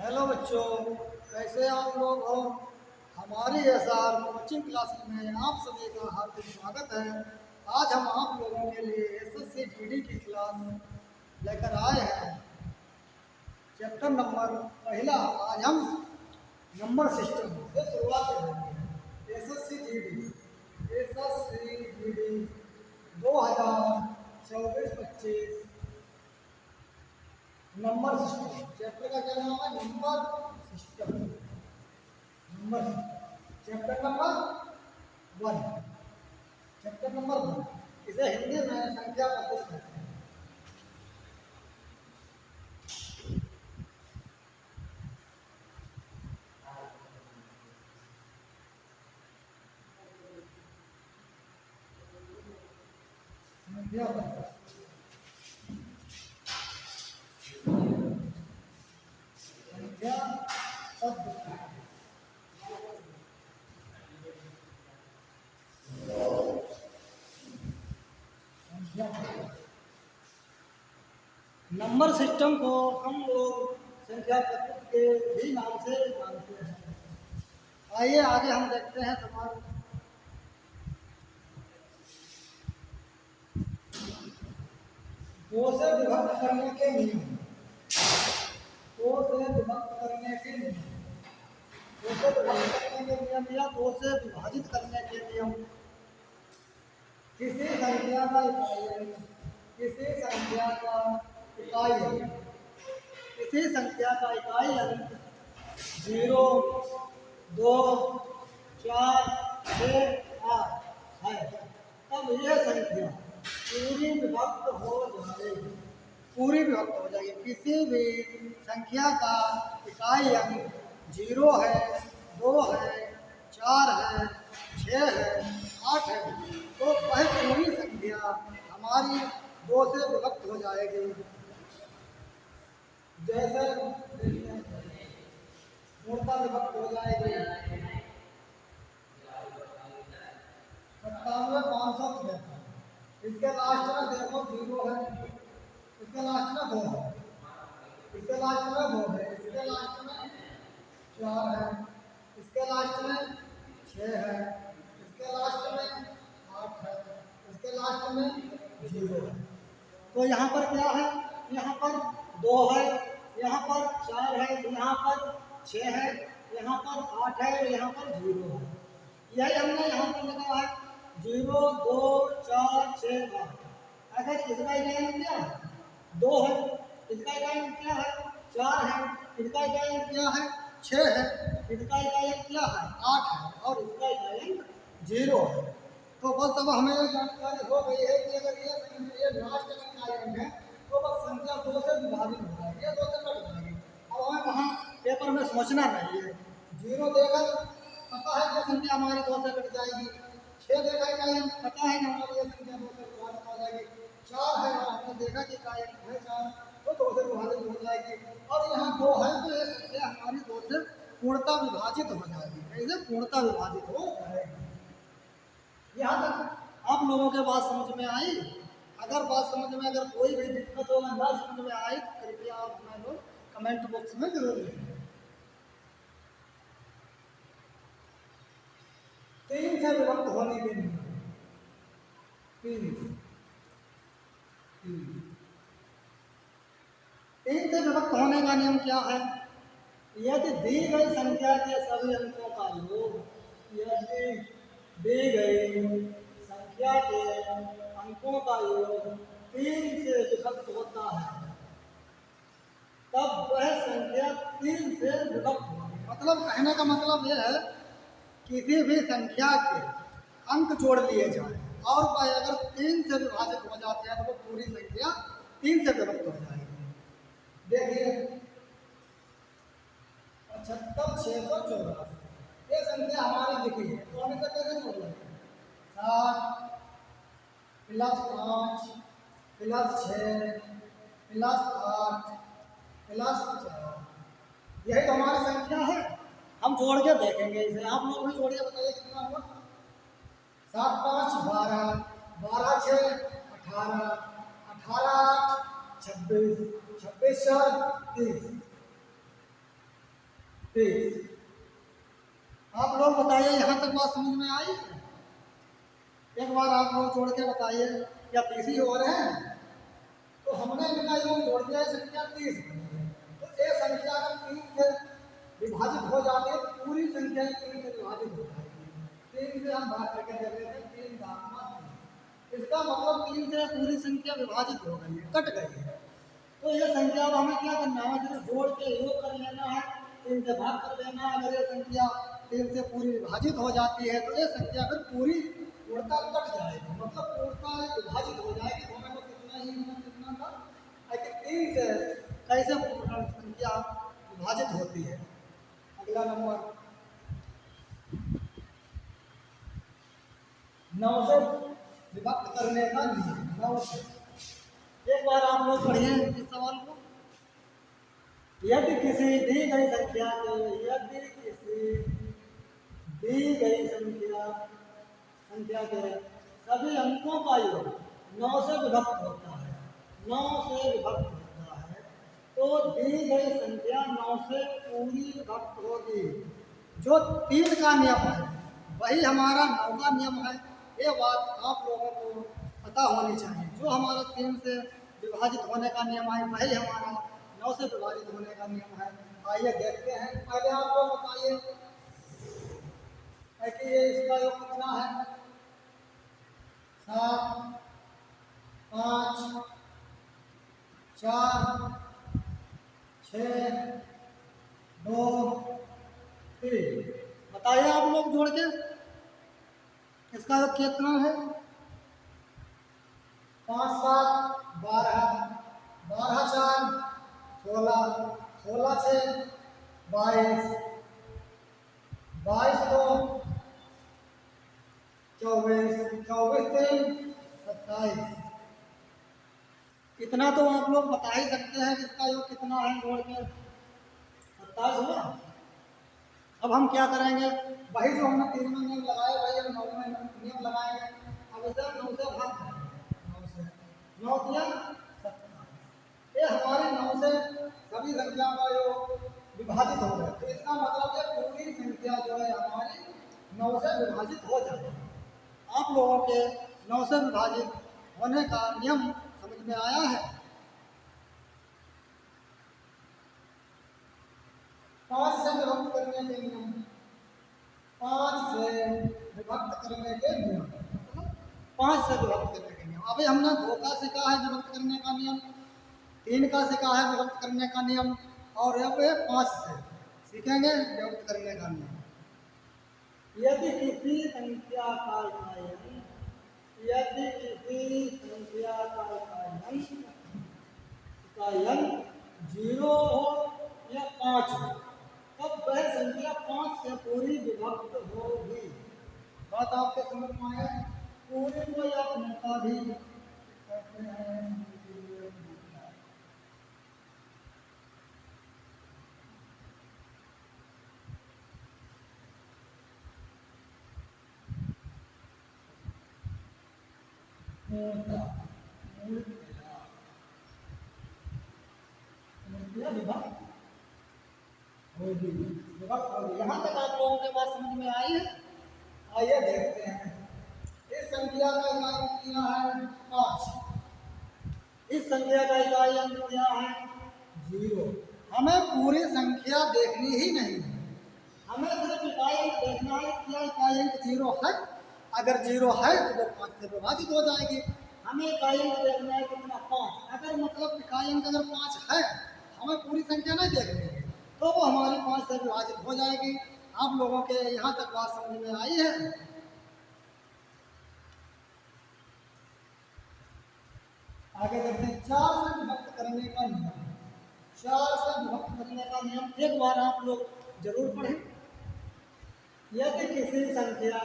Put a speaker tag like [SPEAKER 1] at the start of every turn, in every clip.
[SPEAKER 1] Hello बच्चों, कैसे आप लोग हो। हमारी एसआर कोचिंग क्लासेस में आप सभी का हार्दिक स्वागत है। आज हम आप लोगों के लिए एसएससी जीडी की क्लास लेकर आए हैं। चैप्टर नंबर पहला आज हम नंबर सिस्टम से शुरुआत करेंगे। SSC GD 2024-25 number system. Chapter का क्या नाम है? Number system. Number chapter number 1। Chapter number 1 इसे हिंदी में संख्या पद्धति कहते हैं। संख्या पद्धति। संख्या पद्धति। नंबर सिस्टम को हम लोग संख्या पद्धति के भी नाम से जानते हैं। आइए आगे हम देखते हैं सवाल। दो से विभक्त करने के नियम। दो से विभक्त करने के नियम। दो से विभक्त करने के नियम या दो से विभाजित करने के नियम। किसी संख्या का इकाई, किसी संख्या का इकाई, किसी संख्या का इकाई अंक 0, 2, 4, 6, 8 है, तब यह संख्या पूरी विभक्त हो जाएगी। पूरी विभक्त हो जाएगी। किसी भी संख्या का इकाई अंक 0 है, 2 है, 4 है, 6 है, 8 है, तो वह पूरी संख्या हमारी 2 से विभक्त हो जाएगी। जैसे पूर्णता विभक्त हो जाएगी। 97,573। इसके लास्ट में देखो 0 है, इसके लास्ट में 2 है, इसके लास्ट में 2 है, इसके लास्ट में 4 है, इसके लास्ट में 6 है, इसके लास्ट में 8 है, इसके लास्ट में 0 है। तो यहाँ पर क्या है? यहाँ पर 2 है, यहाँ पर 4 है, यहाँ पर 6 है, यहाँ पर 8 है और यहाँ पर 0 है। यही हमने यहाँ पर लगा है 0, 2, 4, 6, 8। अगर इसका इकाई क्या है? 2 है, इसका इकाई क्या है? 4 है, इसका इकाई क्या है? 6 है, इसका इकाई क्या है? 8 है और इसका इकाई 0 है। तो बस अब हमें ये जानकारी हो गई है कि अगर ये लास्ट का इकाई है तो बस संख्या 2 से विभाजित हो जाएगी, 2 से कट जाएगी। अब हमें वहाँ पेपर में सोचना नहीं है। 0 देकर पता है कि संख्या हमारी 2 से कट जाएगी। 6 देखा इकाई पता है कि हमारी ये संख्या 2 से विभाजित हो जाएगी। 4 है, आपने देखा कि इकाई है 4, तो 2 से विभाजित हो जाएगी। और यहाँ 2 है तो ये संख्या हमारी 2 से पूर्णता विभाजित हो जाएगी। कैसे पूर्णता विभाजित हो जाएगी। यहाँ तक आप लोगों के बात समझ में आई? अगर बात समझ में अगर कोई भी दिक्कत हो, ना समझ में आए तो कृपया आप हमें लोग कमेंट बॉक्स में जरूर लिखें। 3 से विभक्त होने के लिए 3 से विभक्त होने का नियम क्या है? यदि दी गई संख्या के सभी अंकों का योग, यदि दी गई संख्या के अंकों का योग 3 से विभक्त होता है, तब वह संख्या 3 से विभक्त होगी। मतलब कहने का मतलब यह है किसी भी संख्या के अंक जोड़ लिए जाए और वह अगर 3 से विभाजित हो जाते हैं तो वो पूरी संख्या 3 से विभक्त हो जाएगी। देखिए 75,684 ये संख्या हमारी लिखी है, तो हमें कैसे जोड़ना है? 7 + 5 + 6 + 8 + 4, यही तो हमारी संख्या है। हम जोड़ के देखेंगे इसे। आप लोग भी जोड़िए, बताइए कितना हुआ? 7 × 5 = 12, 12 × 6 = 18, 18 × 8 = 26, 26 × 4 = 30। 30। आप लोग बताइए यहाँ तक बात समझ में आई? एक बार आप लोग जोड़ के बताइए, क्या 30 ही हो रहे हैं? तो हमने इनका योग जोड़ दिया है, संख्या 30 बनी है। तो ये संख्या अगर 3 से विभाजित हो जाती है तो पूरी संख्या 3 से विभाजित हो जाएगी। 3 से हम भाग करके दे देते हैं, 3 दामा 3। इसका मतलब 3 से पूरी संख्या विभाजित हो गई है, कट गई है। तो ये संख्या को हमें क्या करना है, सिर्फ जोड़ के योग कर लेना है, 3 से भाग कर देना है। अगर ये संख्या 3 से पूरी विभाजित हो जाती है तो ये संख्या फिर पूरी पूर्णता कट जाएगी, मतलब पूर्णता विभाजित हो जाएगी। तो हमें बस इतना ही सीखना था कि 3 से कैसे पूर्ण संख्या विभाजित होती है। अगला नंबर 9 से विभक्त करने का नियम। 9 से एक बार आप लोग पढ़िए इस सवाल को। यदि किसी दी गई संख्या के सभी अंकों का योग 9 से विभक्त होता है, 9 से विभक्त होता है, तो दी गई संख्या 9 से पूरी विभक्त होगी। जो 3 का नियम है वही हमारा 9 का नियम है। ये बात आप लोगों को पता होनी चाहिए। जो हमारा 3 से विभाजित होने का नियम है वही हमारा 9 से विभाजित होने का नियम है। आइए देखते हैं। पहले आप लोग बताइए कि ये इसका योग कितना है? 7, 5, 4, 6, 2, 3। बताइए आप लोग जोड़ के इसका योग कितना है? 5, 7, 12, 12, 4, 16, 16, 6, 22, 22, 2, 24, 24, 3, 27। इतना तो आप लोग बता ही सकते हैं कि इसका योग कितना है जोड़ के। 27 हुआ। अब हम क्या करेंगे, वही जो हमने 3 में नियम लगाए वही हम 9 में नियम लगाएंगे। अब इसे 9 से भाग करेंगे। 9 दिया 27। ये हमारे 9 से सभी संख्या का योग विभाजित हो गए। तो इसका मतलब है पूरी संख्या जो है हमारी 9 से विभाजित हो जाएगी। आप लोगों के 9 से विभाजित होने का नियम समझ में आया है? 5 से विभक्त करने के नियम। 5 से विभक्त करने के नियम। 5 से विभक्त करने के नियम। अभी हमने 2 का सीखा है विभक्त करने का नियम, 3 का सीखा है विभक्त करने का नियम, और अब 5 से सीखेंगे विभक्त करने का नियम। यदि किसी संख्या का इकाई अंक 0 हो या 5 हो तब वह संख्या 5 से पूरी विभक्त होगी। बात आपके समझ में आया? पूरी को या पूर्णता भी कहते हैं। यहाँ तक आप लोगों के बात समझ में आई है? आइए देखते हैं। इस संख्या का इकाई क्या है? 5। इस संख्या का इकाई अंक क्या है? 0। हमें पूरी संख्या देखनी ही नहीं है, हमें सिर्फ इकाई अंक देखना है। क्या इकाई अंक 0 है? अगर 0 है तो वो 5 से विभाजित हो जाएगी। हमें इकाई अंक देखना है कितना? 5। अगर मतलब इकाई अंक अगर 5 है, हमें पूरी संख्या नहीं देखनी है, तो वो हमारी 5 से विभाजित हो जाएगी। आप लोगों के यहाँ तक बात समझ में आई है? आगे देखते हैं 4 से विभक्त करने का नियम। 4 से विभक्त करने का नियम एक बार आप लोग जरूर पढ़ें। यदि किसी संख्या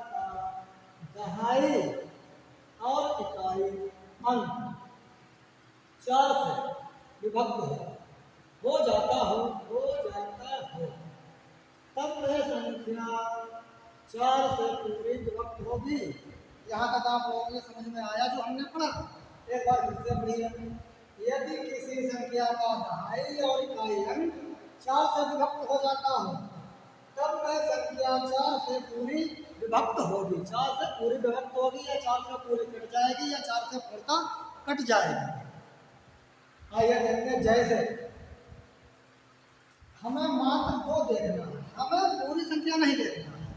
[SPEAKER 1] का दहाई और इकाई अंक 4 से विभक्त हो जाता हो तब वह संख्या 4 से पूरी विभक्त होगी। यहाँ तक आप लोगों को समझ में आया जो हमने पढ़ा? एक बार फिर से पढ़िए। यदि किसी संख्या का दहाई और इकाई अंक 4 से विभक्त हो जाता हो तब वह संख्या 4 से पूरी विभक्त होगी। 4 से पूरी विभक्त होगी या 4 से पूरी कट जाएगी या 4 से पूर्णता कट जाएगी। आइए देखते हैं। जैसे हमें मात्र 2 देखना है, हमें पूरी संख्या नहीं देखना है,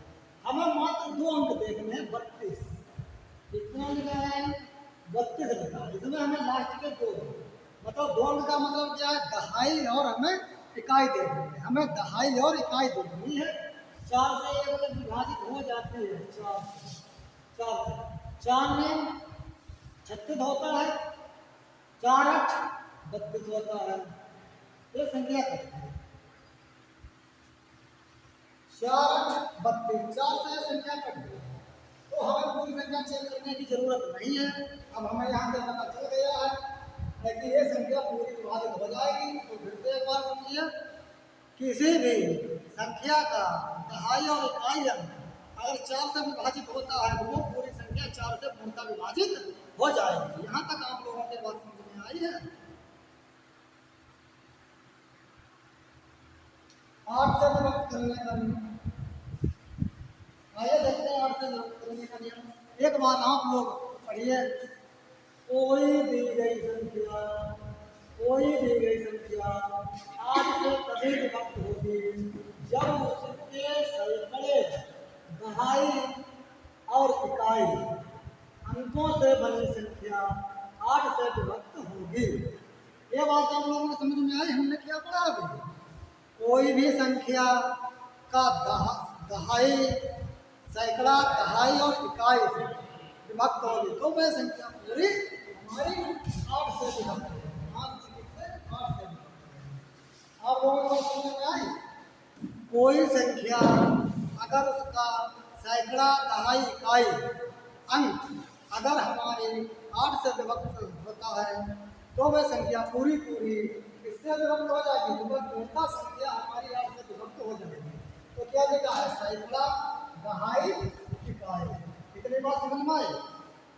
[SPEAKER 1] हमें मात्र 2 अंक देखने हैं। 32 कितना लिखा है? 32 लिखा है। इसमें हमें लास्ट के 2 मतलब 2 अंक का मतलब क्या है? दहाई और हमें इकाई देखनी है। हमें दहाई और इकाई देखनी है। 4 से ये मतलब विभाजित हो जाती है। 4 में 36 होता है, 4 8 32 होता है। ये संख्या कटती है। 4 8 32, 4 से संख्या कट गई तो हमें पूरी संख्या चेक करने की जरूरत नहीं है। अब हमें यहाँ से पता चल गया है कि ये संख्या पूरी विभाजित हो जाएगी। तो फिर से एक बार समझिए, किसी भी संख्या का दहाई और इकाई अंक अगर 4 से विभाजित होता है तो वो पूरी संख्या 4 से पूर्णतः विभाजित हो जाएगी। यहाँ तक आप लोगों के बात समझ में आई है? 8 से विभक्त करने का नियम, आइए देखते हैं 8 से विभक्त करने का नियम। एक बार आप लोग पढ़िए। कोई दी गई संख्या 8 से तभी विभक्त होगी जब उसके सैकड़े दहाई और इकाई अंकों से बनी संख्या 8 से विभक्त होगी। ये बात आप लोगों को समझ में आई? हमने क्या पढ़ा अभी? कोई भी संख्या का दहाई, सैकड़ा, दहाई और इकाई से विभक्त होगी तो वह संख्या पूरी हमारी 8 से विभक्त होगी। आप लोगों को समझ में आई? कोई संख्या अगर उसका सैकड़ा, दहाई, इकाई अंक अगर हमारे 8 से विभक्त होता है तो वह संख्या पूरी इससे विभक्त हो जाएगी। तो वह पूर्णतः संख्या हमारी 8 से विभक्त हो जाएगी। तो क्या लिखा है? सैकड़ा, दहाई, इकाई। इतनी बात समझ में आई?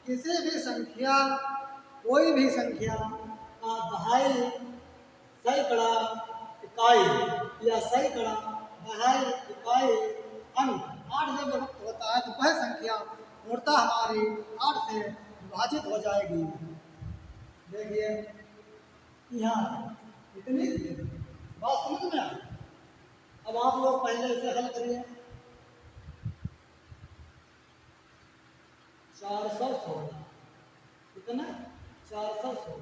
[SPEAKER 1] किसी भी संख्या, कोई भी संख्या का दहाई, सैकड़ा, इकाई या सैकड़ा, दहाई, इकाई अंक 8 से विभक्त होता है तो वह संख्या पूर्णतः हमारी 8 से विभाजित हो जाएगी। देखिए यहाँ इतनी बात समझ में आई। अब आप लोग पहले इसे हल करिए। 416 कितना? 416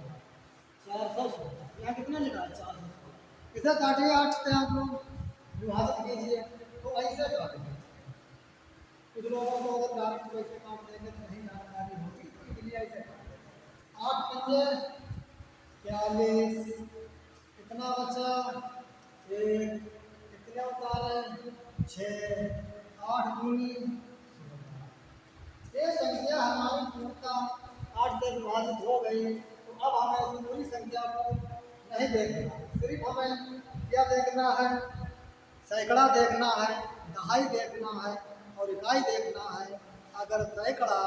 [SPEAKER 1] यहाँ कितना लिखा है? 416। इसे काटिए 8 से, आप लोग विभाजित कीजिए तो ऐसे काटेंगे। कुछ लोगों को अगर डायरेक्ट वैसे काट देंगे तो नहीं जानकारी होगी, तो इसलिए ऐसे काटेंगे। 8 पंजे 40, कितना बचा? 1, कितने उतारे? 6, 8 दूनी 16। ये संख्या हमारी पूर्णतः 8 से विभाजित हो गई। तो अब हमें पूरी संख्या को नहीं देखना, सिर्फ हमें क्या देखना है? सैकड़ा देखना है, दहाई देखना है और इकाई देखना है। अगर सैकड़ा,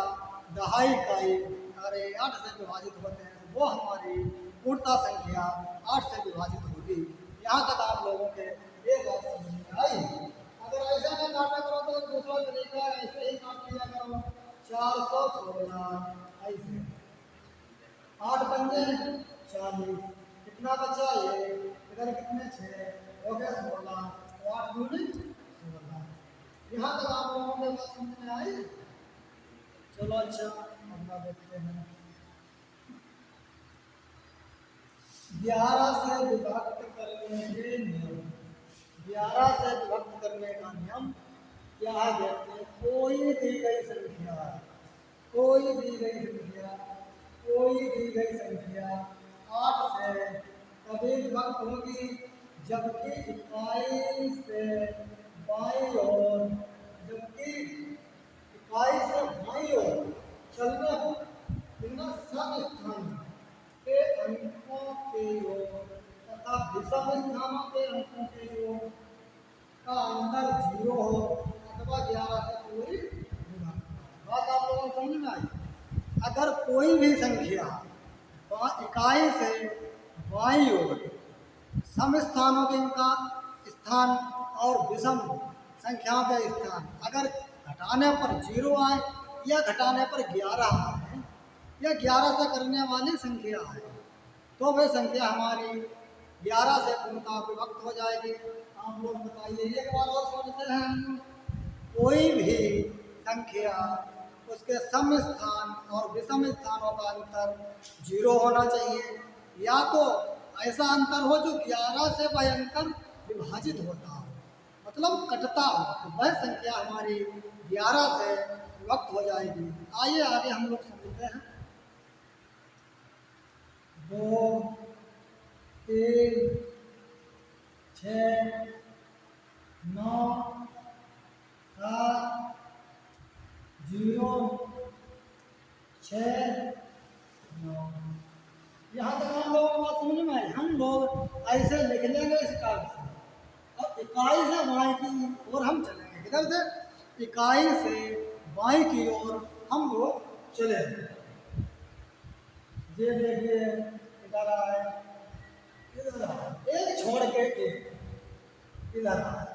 [SPEAKER 1] दहाई, इकाई अगर 8 से विभाजित होते हैं तो वो हमारी पूर्णतः संख्या 8 से विभाजित होगी। यहाँ तक आप लोगों के ये बात समझ में आई? अगर ऐसा नहीं काटा करो तो दूसरा तरीका ऐसे ही काट लिया करो। 416 ऐसे, 8 पंजे 40, कितना बचा? ये इधर कितने? 6 हो गया 16, 8 दूनी 16। यहाँ तक आप लोगों के बात समझ में आई? चलो अच्छा अगला देखते हैं। 11 से विभक्त करने के नियम। 11 से विभक्त करने का नियम क्या है? देखते हैं। कोई दी गई संख्या 8 से तभी विभक्त होगी जबकि इकाई से बाईं ओर चलने पर सब स्थान के अंकों के योग तथा विषम स्थानों के अंकों के योग का अंतर 0 हो अथवा 11 से पूरी विभक्त। बात आप लोगों को समझ में आई? अगर कोई भी संख्या इकाई से बाईं ओर सम स्थानों के इनका स्थान और विषम संख्याओं के स्थान अगर घटाने पर 0 आए या घटाने पर 11 आए या 11 से करने वाली संख्या है तो वह संख्या हमारी 11 से पूर्णतः विभक्त हो जाएगी। आप लोग बताइए एक बार और समझते हैं हम। कोई भी संख्या उसके सम स्थान और विषम स्थानों का अंतर 0 होना चाहिए या तो ऐसा अंतर हो जो 11 से वह अंतर विभाजित होता हो मतलब कटता हो तो वह संख्या हमारी 11 से विभक्त हो जाएगी। आइए आगे हम लोग समझते हैं। 2 3 6 9 7 0 6 9। यहाँ तक हम लोगों को बात समझ में आई। हम लोग ऐसे लिख लेंगे इस कार्ड से और इकाई से बाई की ओर हम चलेंगे। किधर से? इकाई से बाई की ओर हम लोग चलेंगे। ये देखिए इधर आए इधर आए एक छोड़ के एक इधर आए।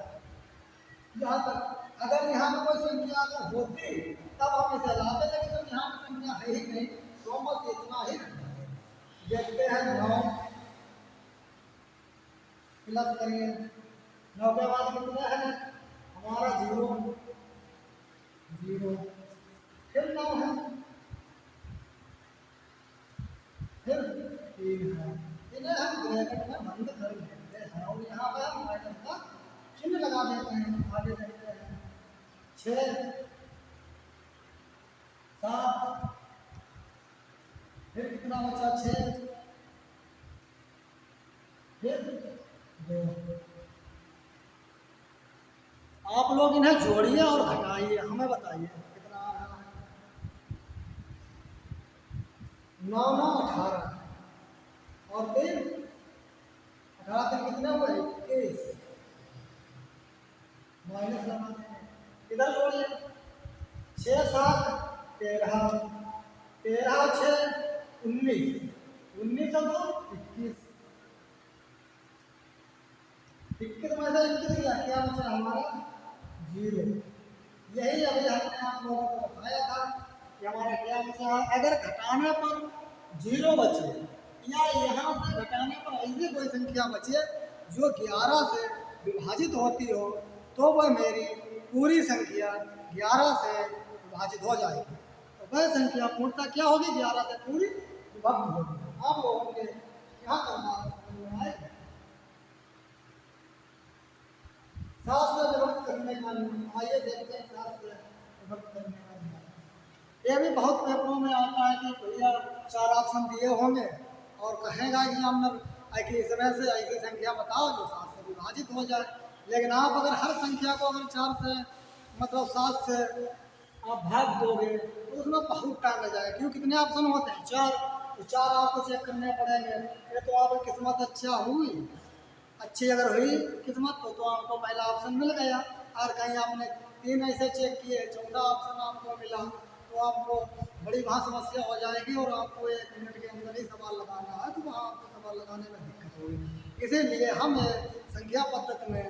[SPEAKER 1] यहाँ तक अगर यहाँ पर कोई संख्या अगर होती तब हम इसे लाते लेकिन तो यहाँ पर संख्या है ही नहीं तो बस इतना ही देखते हैं। 9 प्लस करिए 9 के बाद कितना है हमारा 0 0 फिर 9 है फिर 3 है। इन्हें हम ब्रैकेट में बंद कर देते हैं और यहाँ पे हम माइनस का चिन्ह लगा देते हैं। आगे देखते हैं 6 7 फिर कितना बचा 6 फिर 2। आप लोग इन्हें जोड़िए और घटाइए हमें बताइए कितना आ रहा है। 9 9 18 और 3 18 से कितने हुए 21 माइनस लगा देंगे। इधर जोड़िए 6 7 13 13 6 19 19 और 2 21 21 में से 21 गया क्या बचा हमारा 0। यही अभी हमने आप लोगों को बताया था कि हमारा क्या बचा। अगर घटाने पर 0 बचे या यहाँ से घटाने पर ऐसी कोई संख्या बचे जो 11 से विभाजित होती हो तो वह मेरी पूरी संख्या 11 से विभाजित हो जाएगी। तो वह संख्या पूर्णतः क्या होगी 11 से पूरी विभक्त होगी। आप लोगों के क्या करना है 7 से विभक्त करने का नियम। आइए देखते हैं 7 से विभक्त करने का नियम। ये भी बहुत पेपरों में आता है कि भैया 4 ऑप्शन दिए होंगे और कहेगा एग्जामिनर कि इसमें से ऐसी संख्या बताओ जो 7 से विभाजित हो जाए। लेकिन आप अगर हर संख्या को अगर 4 से मतलब 7 से आप भाग दोगे तो उसमें बहुत टाइम लग जाएगा। क्यों कितने ऑप्शन होते हैं 4 तो 4 आपको चेक करने पड़ेंगे। ये तो आपकी किस्मत अच्छा हुई अच्छी अगर हुई किस्मत तो आपको पहला ऑप्शन मिल गया और कहीं आपने 3 ऐसे चेक किए चौथा ऑप्शन आपको मिला तो आपको बड़ी वहाँ समस्या हो जाएगी और आपको 1 मिनट के अंदर ही सवाल लगाना है तो वहाँ आपको सवाल लगाने में दिक्कत होगी। इसीलिए हम संख्या पद्धति में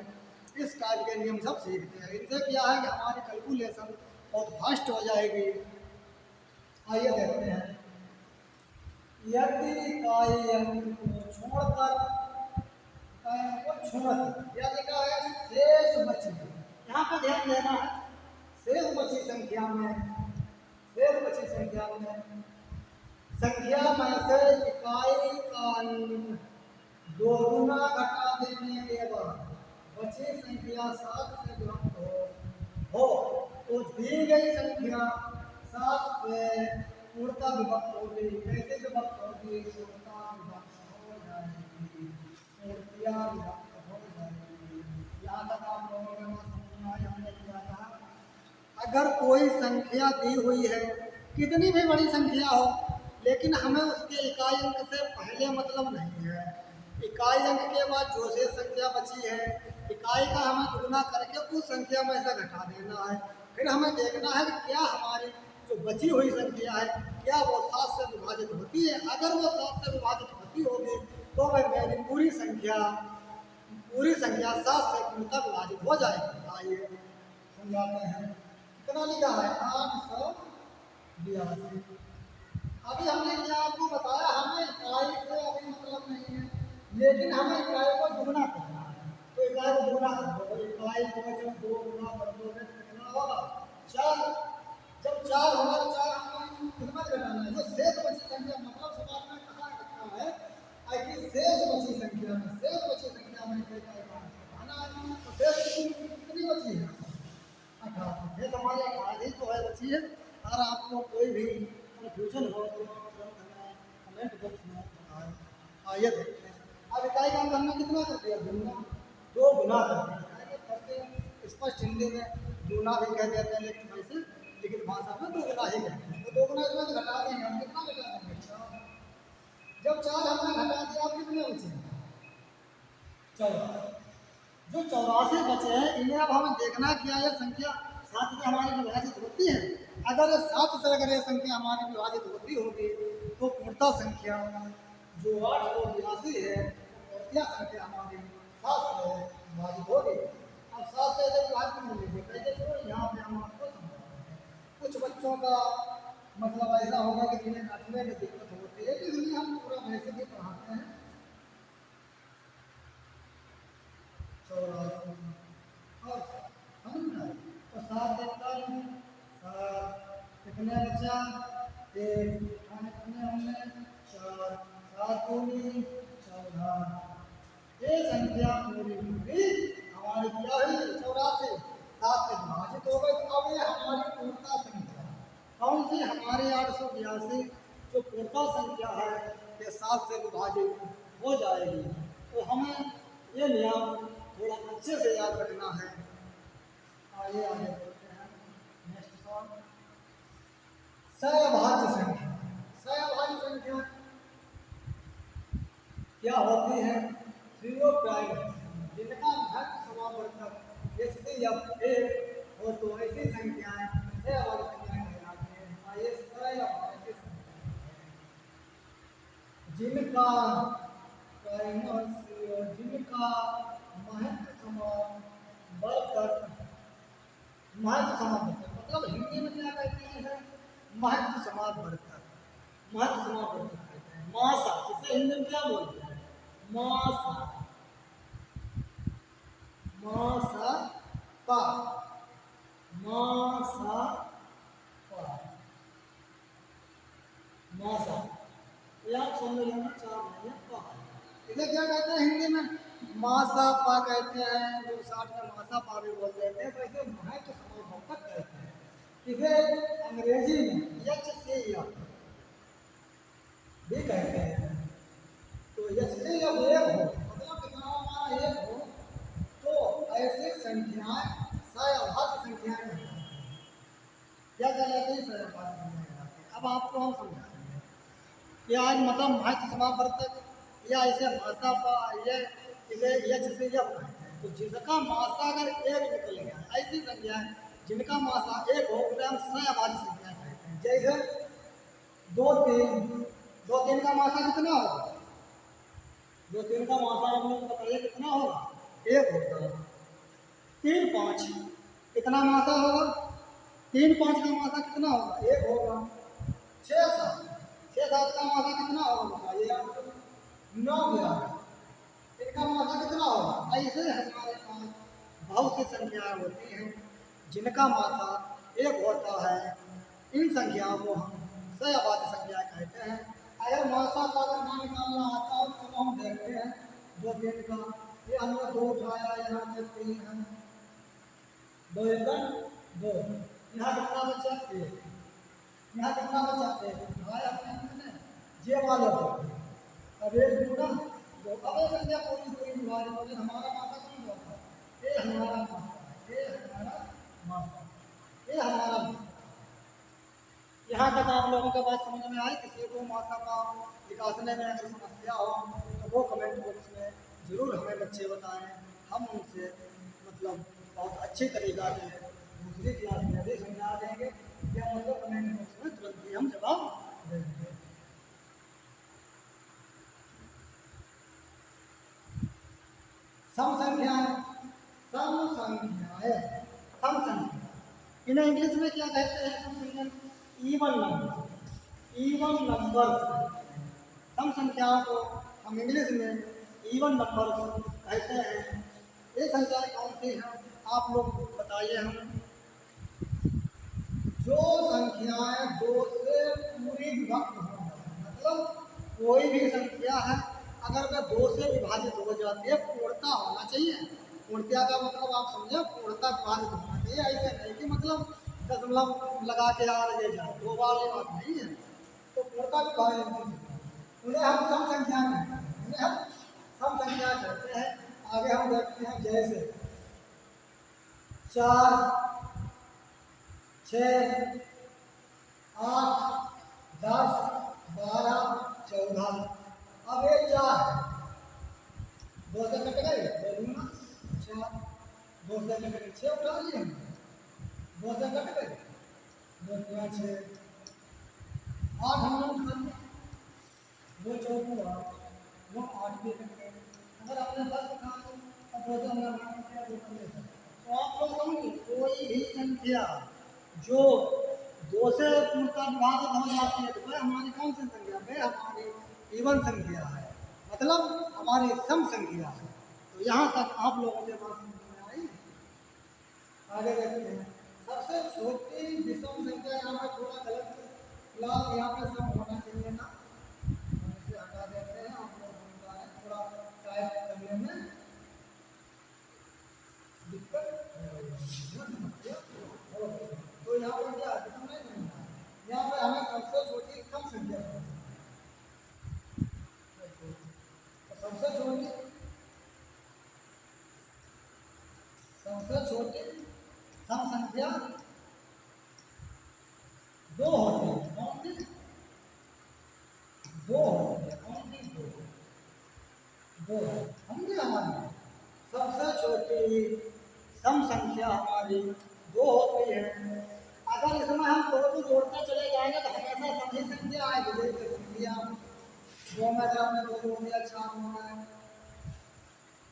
[SPEAKER 1] इस टाइप के नियम सब सीखते हैं। इनसे क्या है कि हमारी कैलकुलेशन बहुत फास्ट हो जाएगी। आइए देखते हैं। यदि इकाई अंक को छोड़कर या लिखा है शेष बची यहाँ पर ध्यान देना है। शेष बची संख्या में संख्या में से इकाई का अंक 2 गुना घटा देने के बाद बची संख्या 7 से विभक्त हो तो दी गई संख्या 7 से पूर्णतः विभक्त होगी। कैसे विभक्त होगी पूर्णतः विभक्त हो जाएगी पूर्णतः विभक्त हो जाएगी। यहाँ तक आप लोगों ने समझ में हमने किया था। अगर कोई संख्या दी हुई है कितनी भी बड़ी संख्या हो लेकिन हमें उसके इकाई अंक से पहले मतलब नहीं है। इकाई अंक के बाद जो से संख्या बची है इकाई का हमें गुना करके उस संख्या में से घटा देना है। फिर हमें देखना है कि क्या हमारी जो बची हुई संख्या है क्या वो 7 से विभाजित होती है। अगर वो 7 से विभाजित होती होगी तो भाई मेरी पूरी संख्या 7 से पूर्णतः विभाजित हो जाएगी। आइए समझाते हैं। कितना लिखा है 882। अभी हमने क्या आपको बताया, हमें इकाई से अभी मतलब नहीं है, लेकिन हमें इकाई को दुगना करना है। तो इकाई को दुगना कर दो, इकाई को जब 2 गुना कर दोगे तो कितना होगा 4। जब 4 होगा 4 हमें कितना घटाना है, जो शेष बची संख्या, मतलब सवाल में कहा रखा है कि शेष बची संख्या में से घटाना है। तो शेष कितनी बची है 18। शेष हमारी 18 ही तो है बची है। और आपको कोई भी कन्फ्यूजन हो तो तुरंत हमें कमेंट बॉक्स में बताएं। आइए देखते हैं। अब इकाई का अंक हमने कितना कर दिया, गुना, 2 गुना कर दिया। करके स्पष्ट हिंदी में गुना भी कह देते हैं, लेकिन वैसे लिखित भाषा में 2 गुना ही कहते हैं। तो 2 गुना इसमें घटा देंगे हम, कितना घटा देंगे 4। जब 4 हमने घटा दिया, अब कितने बचे 84। जो 84 बचे हैं इन्हें अब हमें देखना क्या ये संख्या 7 से हमारी विभाजित होती है। अगर 7 से अगर ये संख्या हमारी विभाजित होती होगी तो पूर्णतः संख्या जो 882 है, यह संख्या हमारी 7 से विभाजित होगी। अब 7 से जब विभाजित कर लीजिए, कैसे करो यहाँ पे हम आपको समझाते हैं। कुछ बच्चों का मतलब ऐसा होगा कि जिन्हें काटने में दिक्कत होती है, तो इसलिए हम पूरा वैसे भी पढ़ाते हैं। 84 और तो 7 कितने बचा 1, कितने होंगे 4, 7 दूनी 14। ये संख्या पूरी हमारी क्या हुई 84, 7 से विभाजित हो गई। अब ये हमारी पूर्णता संख्या कौन सी, हमारी 882 जो पूर्णता संख्या है ये 7 से विभाजित हो जाएगी। तो हमें ये नियम थोड़ा अच्छे से याद रखना है। आइए आगे बढ़ते हैं। नेक्स्ट सवाल, सहअभाज्य संख्या। सहअभाज्य संख्या क्या होती है, 0 प्राइम जिनका घट समावर्तक इससे या एक हो तो ऐसी संख्याएं सहअभाज्य संख्याएं कहलाती हैं। आइए सहअभाज्य संख्या जिनका जिनका महत्व समावर्तक मतलब हिंदी में क्या कहते हैं, महत्व समावर्तक। महत्व समावर्तक कहते हैं मासा, जिसे हिंदी में क्या बोलते हैं मासा। मासा पा, मासा पा, मासा, ये आप समझ लेना 4 महीने पा। इसे क्या कहते हैं हिंदी में मासा पा कहते हैं, जो 60 में मासा पा भी बोल देते हैं। वैसे महत्व समावर्तक कहते हैं। इसे अंग्रेजी में HCF भी कहते हैं। तो HCF एक हो मतलब कितना हमारा एक हो तो ऐसी संख्याएं सहअभाज्य संख्याएं कहलाती हैं। क्या कहलाती है, सहअभाज्य संख्याएं कहलाती हैं। अब आपको हम समझाएंगे कि आज मतलब महत्व समावर्तक या इसे मासा पा ये HCF कहते हैं। तो जिसका मासा अगर 1 निकल गया, ऐसी संख्याएं जिनका मासा 1 हो उन्हें हम सहअभाज्य संख्या कहते हैं। जैसे 2 3 का मासा कितना होगा, 2 3 का मासा आप लोग बताइए कितना होगा 1 होगा। 3 5 कितना मासा होगा, 3 5 का मासा कितना होगा 1 होगा। 6 7 का मासा कितना होगा बताइए आप। 9 11 इनका मासा कितना होगा। ऐसे हमारे पास बहुत सी संख्याएं होती हैं जिनका मासा 1 होता है। इन संख्याओं को हम सहअभाज्य संख्या कहते हैं। अगर मासा का अगर ना निकालना आता हो तो हम देखते हैं 2 3 का, ये हमने 2 उठाया, यहाँ पे 3 है, 2 1 2, यहाँ कितना बचा 1, यहाँ कितना बचा 1 उठाया अपने जे वाले को। अब 1 गुना 2, अब ये संख्या पूरी विभाजित हो गई। हमारा मासा कौन होगा, ये हमारा मासा, ये हमारा मासा, ये हमारा मासा। यहाँ तक आप लोगों के बात समझ में आई। किसी को मासा का निकालने में अगर समस्या हो तो वो कमेंट बॉक्स में ज़रूर हमें बच्चे बताएं। हम उनसे मतलब बहुत अच्छे तरीक़ा से दूसरी क्लास में भी समझा देंगे या उनको कमेंट बॉक्स में तुरंत ही हम जवाब देंगे। सम संख्याएं, सम संख्याएं, सम संख्या, इन्हें इंग्लिश में क्या कहते हैं? सम संख्या, इवन नंबर, इवन नंबर। सम संख्याओं को हम इंग्लिश में इवन नंबर कहते हैं। ये संख्याएं कौन सी हैं आप लोग बताइए हमें। जो संख्याएं दो से पूरी विभक्त हो जाए, मतलब कोई भी संख्या है अगर वह दो से विभाजित हो जाती है, पूर्णता होना चाहिए। पूर्णता का मतलब आप समझे, पूर्णता विभाजित होना चाहिए। ऐसे नहीं कि मतलब दशमलव लगा के आगे जाए, दो बार ये बात नहीं है। तो पूर्णता विभाजित, उन्हें हम सम संख्या कहते हैं, उन्हें हम सम संख्या कहते हैं। आगे हम देखते हैं, जैसे 4, 6, 8, 10, 12, 14। अब ये 4 है, 2 से कट गए, 2 दूना 4, 2 से कट गए 6 उठा लिए हम, 2 से कट गए 2 दूना 6, 8 हमने उठा लिया, 2 चौको 8, वो 8 भी कट गए। अगर हमने 10 उठा लिया और 2 से हमने 9 किया, 2 कर लेते। तो आप लोग समझिए, कोई भी संख्या जो 2 से पूर्णतः विभाजित हो जाती है तो वह हमारी कौन सी संख्या? वह हमारी इवन संख्या है, मतलब हमारी सम संख्या है। तो यहाँ तक आप लोगों के पास समझ में आई। आगे देखते हैं, सबसे छोटी विषम संख्या, यहाँ पे थोड़ा गलत फिलहाल यहाँ पे सम होना चाहिए ना, इसे हटा देते हैं। आप लोग समझा है, थोड़ा टाइप करने में दिक्कत तो यहाँ पर क्या विषम नहीं है, यहाँ पे हमें सबसे छोटी सम संख्या, सबसे छोटी सम संख्या 2 होती है। कौन सी 2 होती है? कौन सी 2 समझे? हमारी सबसे छोटी सम संख्या हमारी 2 होती है। अगर इसमें हम 2 को जोड़ते चले जाएंगे तो हमेशा सभी संख्या आएगी। जैसे संख्या 2 में अगर हमने 2 जोड़ दिया 4 होना है,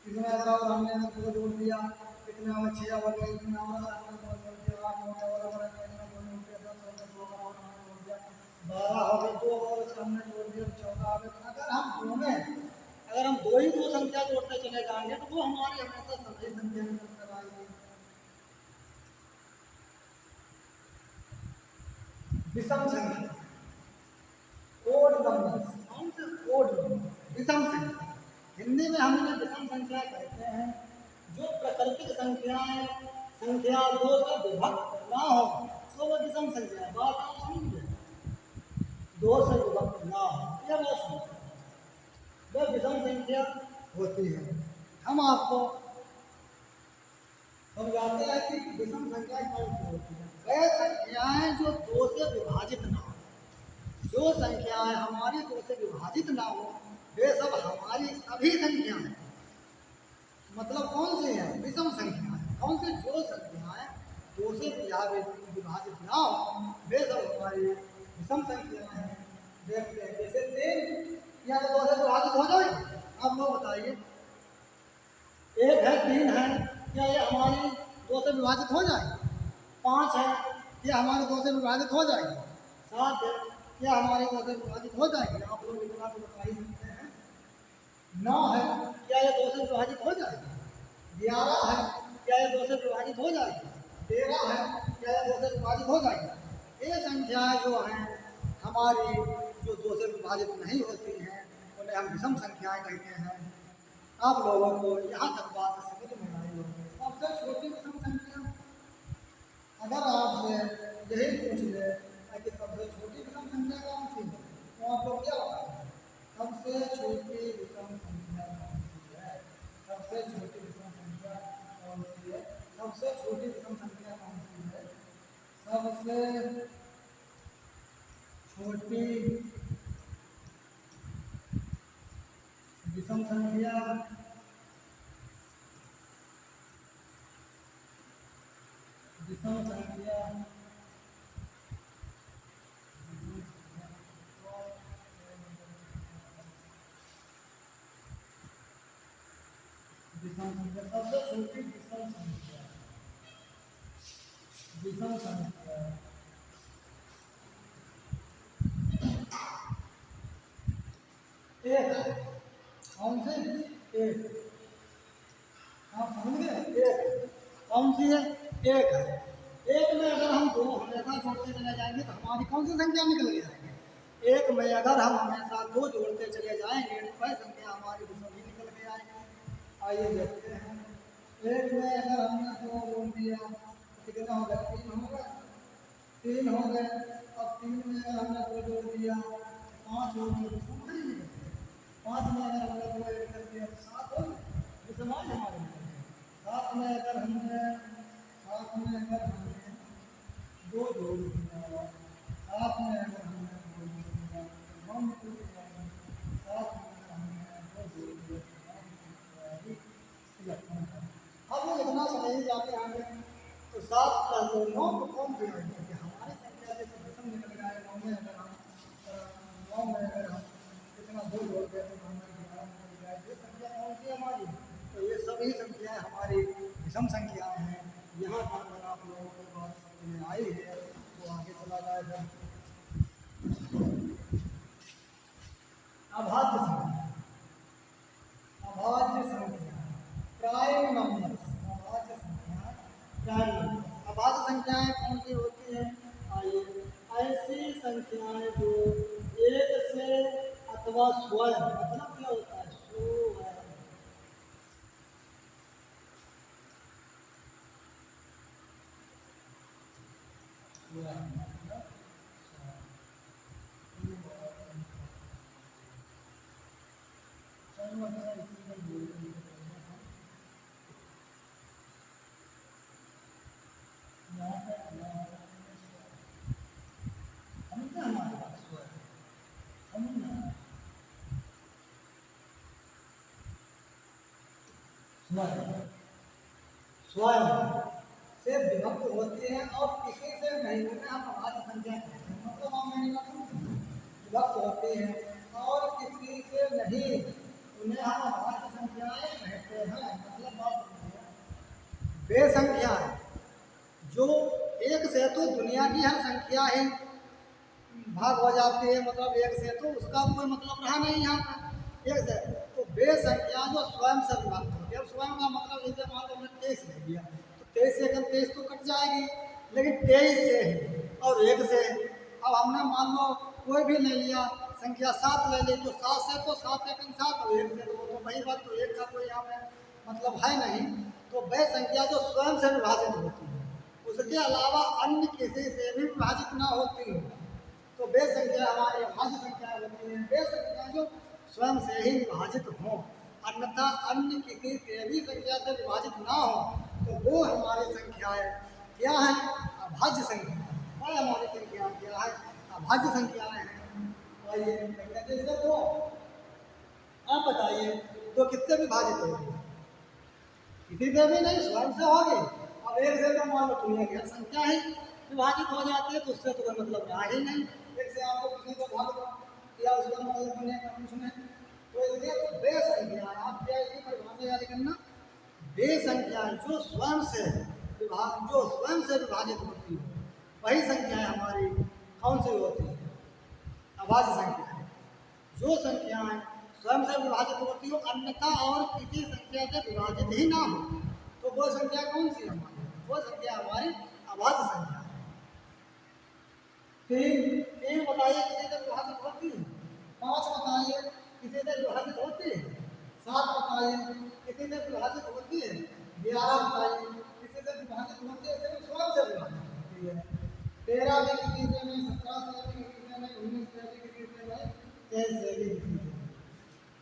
[SPEAKER 1] इसमें अगर हमने 2 जोड़ दिया कितना हो, 6 हो गया, इसमें और हमने 2 जोड़ दिया 8 हो गया, और इसमें 2 जोड़ दिया 10 हो गया, 2 और हमने जोड़ दिया 12 हो गया, 2 और हमने जोड़ दिया 14 हो गया। अगर हम 2 ही 2 संख्या जोड़ते चले जाएंगे तो वो हमारी हमेशा सभी संख्या में कर आएगी। विषम संख्या, ओड नंबर्स, कौन से ओड नंबर्स? विषम संख्या, हिंदी में हम इन्हें विषम संख्या कहते हैं। जो प्राकृतिक संख्याएं संख्या 2 से विभक्त ना हो तो वो विषम संख्या है। बात आप समझिए, 2 से विभक्त ना हो यह वह विषम संख्या होती है। हम आपको समझाते हैं कि विषम संख्या कौन सी होती है। वह संख्याएं जो 2 से विभाजित ना हो, जो संख्याएं हमारी 2 से विभाजित ना हो वे सब हमारी सभी संख्याएं, मतलब कौन सी है? विषम संख्याएं। कौन सी? जो संख्याएं 2 से विभाजित ना हो वे सब हमारी विषम संख्याएं हैं। देखते हैं, जैसे 3 या 2 से विभाजित हो जाएगी? आप लोग बताइए, 1 है 3 है, क्या ये हमारी 2 से विभाजित हो जाएगी? 5 है, क्या हमारी 2 से विभाजित हो जाएगी? 7 है, क्या हमारी 2 से विभाजित हो जाएगी? आप लोग इतना तो बता ही सकते हैं। 9 है, क्या ये 2 से विभाजित हो जाएगी? 11 है, क्या ये 2 से विभाजित हो जाएगी? 13 है, क्या ये 2 से विभाजित हो जाएगी? ये संख्याएं जो हैं हमारी, जो 2 से विभाजित नहीं होती हैं, उन्हें हम विषम संख्याएं कहते हैं। आप लोगों को यहाँ तक बात समझ में आई होगी। सबसे छोटी विषम संख्या, अगर आपसे यही पूछ ले कि सबसे छोटी विषम संख्या कौन सी है तो आप लोग क्या बताएंगे? सबसे छोटी विषम संख्या कौन सी है? सबसे छोटी विषम संख्या कौन सी है? सबसे छोटी विषम संख्या कौन सी है? सबसे छोटी विषम संख्या विषम संख्या सबसे छोटी विषम संख्या, विषम संख्या एक, कौन सी? एक, आप समझ गए? एक कौन सी है? एक है। एक में अगर हम दो हमेशा जोड़ते चले जाएंगे तो हमारी कौन सी संख्या निकल जाएंगे? एक में अगर हम हमेशा दो जोड़ते चले जाएंगे तो वह संख्या हमारी विषम ही निकल के आएगी। आइए देखते हैं। एक में अगर हमने दो जोड़ दिया तो कितना हो गया? तीन हो गया, तीन हो गए। अब तीन में अगर हमने दो जोड़ दिया पाँच हो गए, विषम नहीं निकलते। पाँच में अगर हमने दो ऐड कर दिया तो सात हो गए, विषम आज हमारे निकल गए। सात में अगर हमने दो जोड़ दिया, सात में अगर हमने दो जोड़ दिया तो नौ निकल जाएगा। सात में हमने दो जोड़ दिया तो अब वो इतना समझ जाते हैं तो सात प्लस दो नौ तो कौन सी है? हमारी संख्या से विषम निकल गया है। नौ में अगर हम कितना दो जोड़ दें तो हमारी 11 निकल जाए। ये संख्या कौन सी हमारी? तो ये सभी संख्याएं हमारी विषम संख्याएं हैं। यहाँ पर अगर आप लोगों को बात समझ में आई है तो आगे चला जाएगा। अभाज्य संख्या, अभाज्य संख्या प्राइम नंबर्स, अभाज्य संख्या प्राइम नंबर्स। अभाज्य संख्याएं कौन सी होती हैं? आइए, ऐसी संख्याएं जो एक से अथवा स्वयं, मतलब क्या होता है? स्वयं, स्वयं से विभक्त होती है और किसी से नहीं। हम अभाज्य संख्या कहते हैं, मतलब विभक्त होती है और किसी से नहीं, उन्हें हम अभाज्य संख्याएं कहते हैं। मतलब बात वे संख्याएं जो एक से तो दुनिया की हर संख्या ही भाग हो जाती है, मतलब एक से तो उसका कोई मतलब रहा नहीं यहाँ पर। एक से तो वे संख्या जो स्वयं से विभक्त होती है। अब स्वयं का मतलब जैसे मान लो हमने 23 ले लिया तो 23 से अगर 23 तो कट जाएगी, लेकिन 23 से है और एक से। अब हमने मान लो कोई भी ले लिया संख्या 7 ले ली तो 7 से तो 7 एक 7 और एक से तो वही बात, तो एक का कोई यहाँ पे मतलब है नहीं। तो वह संख्या जो स्वयं से विभाजित होती है, उसके अलावा अन्य किसी से भी विभाजित ना होती है, तो वे संख्या हमारी अभाज्य संख्या होती है। वे संख्या जो स्वयं से ही विभाजित हो, अन्यथा अन्य किसी से भी संख्या से विभाजित ना हो, तो वो हमारी संख्याएं क्या है? अभाज्य संख्या। और हमारी संख्या क्या है? अभाज्य संख्याएं हैं। आइए जैसे तो आप बताइए तो किससे विभाजित होगी? किसी से भी नहीं, स्वयं से होगी। अब एक से तो मान लो दुनिया की संख्या ही विभाजित हो जाती है, तो उससे तो कोई मतलब रहा ही नहीं। एक से आपको किसी को भाग किया, उसका मतलब बने का कुछ नहीं। तो इसलिए वे संख्या, आप क्या इसकी परिभाषा याद करना, वे संख्या जो स्वयं से विभाजित होती है, वही संख्याएं हमारी कौन सी होती है? अभाज्य संख्याएं। जो संख्याएं स्वयं से विभाजित होती हो, अन्यथा और किसी संख्या से विभाजित ही ना हो, तो वो संख्या कौन सी हमारी? वो संख्या हमारी अभाज्य संख्या है। तीन बताइए किसी से विभाजित होती है? 5 बताइए किसी से विभाजित होती है? 7 बताइए किसी से विभाजित होती है? 11 बताइए किसी से विभाजित होती है? सिर्फ स्वयं से विभाजित होती है। 13 भी किसी से नहीं, 17 से भी किसी से नहीं, 19 से भी किसी से नहीं, 23 से भी किसी से।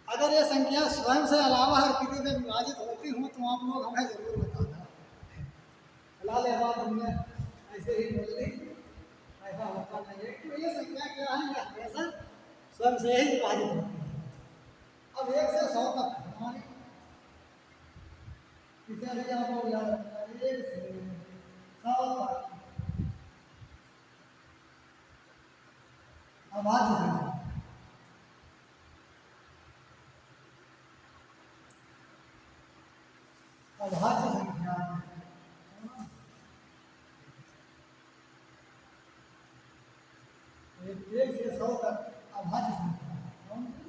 [SPEAKER 1] अगर ये संख्या स्वयं से अलावा हर किसी से विभाजित होती हो तो आप लोग हमें जरूर बताना। फिलहाल ये बात हमने ऐसे ही बोल दी, ऐसा होता नहीं है। तो ये संख्या क्या है? ये हमेशा स्वयं से ही विभाजित होती है। अब 1 से 100 तक हमारी किसे भी आपको याद रखना, 1 से 100 तक अभाज्य संख्या। अभाज्य संख्या। एक से 100 तक अभाज्य संख्या कौन सी?